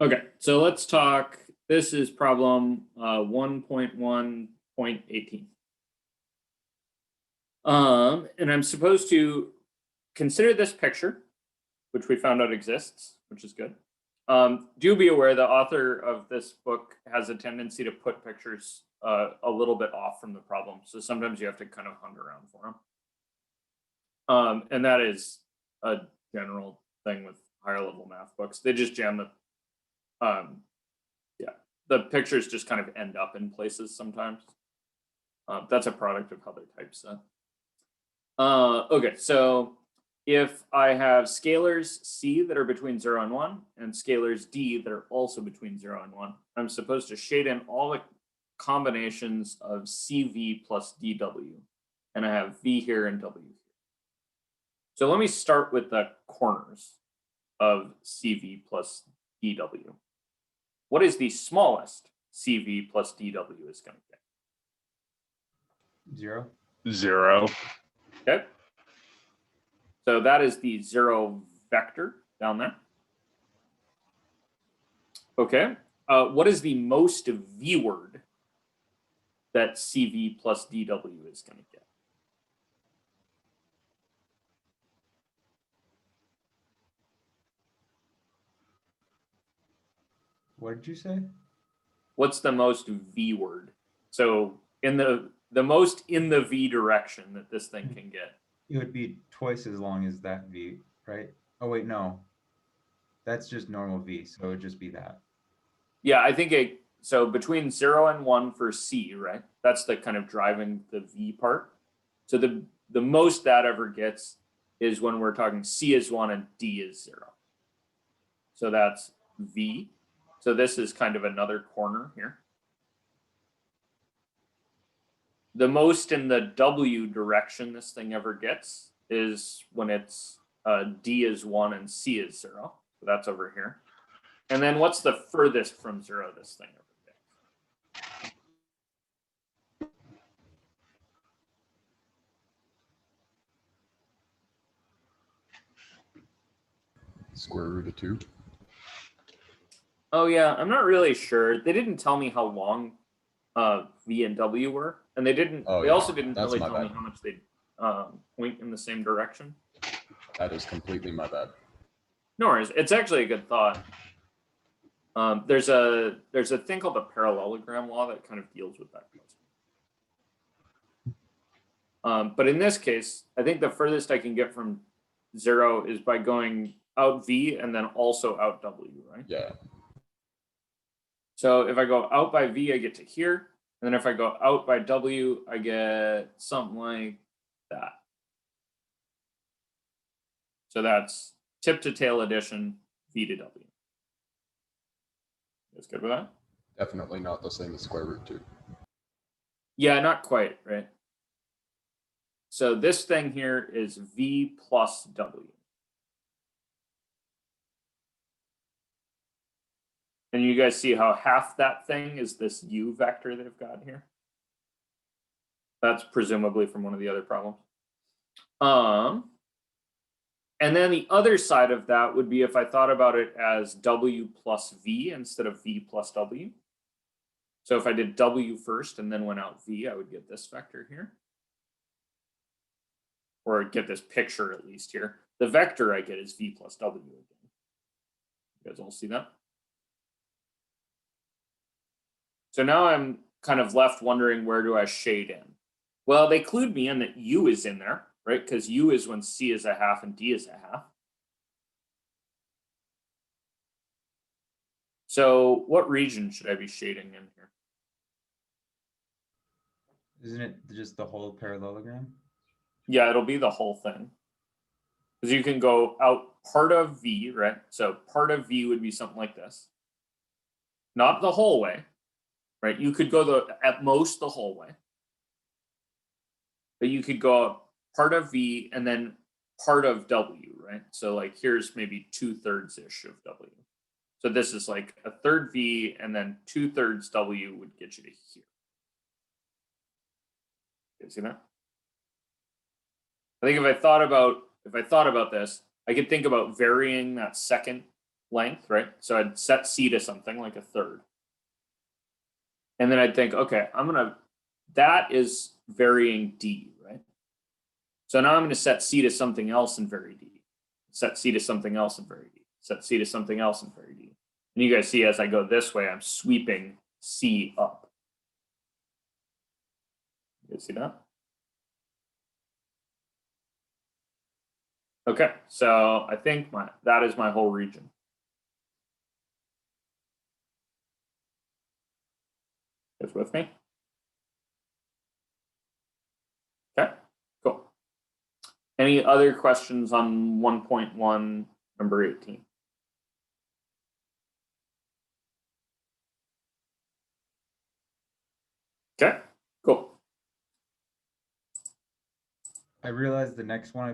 Okay, so let's talk. This is problem 1.1.18. And I'm supposed to consider this picture, which we found out exists, which is good. Do be aware the author of this book has a tendency to put pictures a little bit off from the problem. So sometimes you have to kind of hunt around for them. And that is a general thing with higher level math books. They just jam the pictures just kind of end up in places sometimes. That's a product of how they're typeset. Okay, so if I have scalars C that are between 0 and 1 and scalars D that are also between 0 and 1, I'm supposed to shade in all the combinations of CV plus DW. And I have V here and W here. So let me start with the corners of CV plus DW. What is the smallest CV plus DW is going to get? 0. 0. Okay. So that is the 0 vector down there. Okay. What is the most V word that CV plus DW is going to get? What did you say? What's the most V word? So in the most in the V direction that this thing can get. It would be twice as long as that V, right? Oh wait, no. That's just normal V, so it would just be that. Yeah, I think so between 0 and 1 for C, right? That's the kind of driving the V part. So the most that ever gets is when we're talking C is 1 and D is 0. So that's V. So this is kind of another corner here. The most in the W direction this thing ever gets is when it's D is 1 and C is 0. So that's over here. And then what's the furthest from 0 this thing ever gets? Square root of 2. Oh yeah, I'm not really sure. They didn't tell me how long V and W were, and they also didn't really tell me how much they point in the same direction. That is completely my bad. No worries. It's actually a good thought. There's a thing called the parallelogram law that kind of deals with that question. But in this case, I think the furthest I can get from 0 is by going out V and then also out W, right? Yeah. So if I go out by V, I get to here. And then if I go out by W, I get something like that. So that's tip to tail addition, V to W. You guys good with that? Definitely not the same as square root 2. Yeah, not quite, right? So this thing here is V plus W. And you guys see how half that thing is this U vector they've got here? That's presumably from one of the other problems. And then the other side of that would be if I thought about it as W plus V instead of V plus W. So if I did W first and then went out V, I would get this vector here. Or get this picture at least here. The vector I get is V plus W again. You guys all see that? So now I'm kind of left wondering, where do I shade in? Well, they clued me in that U is in there, right? Because U is when C is a half and D is a half. So what region should I be shading in here? Isn't it just the whole parallelogram? Yeah, it'll be the whole thing. Because you can go out part of V, right? So part of V would be something like this. Not the whole way, right? You could go at most the whole way. But you could go part of V and then part of W, right? So like here's maybe 2/3-ish of W. So this is like a third V and then 2/3 W would get you to here. You see that? I think if I thought about this, I could think about varying that second length, right? So I'd set C to something like a third. And then I'd think, okay, that is varying D, right? So now I'm going to set C to something else and vary D. Set C to something else and vary D. Set C to something else and vary D. And you guys see as I go this way, I'm sweeping C up. You guys see that? Okay, so I think that is my whole region. You guys with me? Okay, cool. Any other questions on 1.1, number 18? Okay, cool. I realized the next one I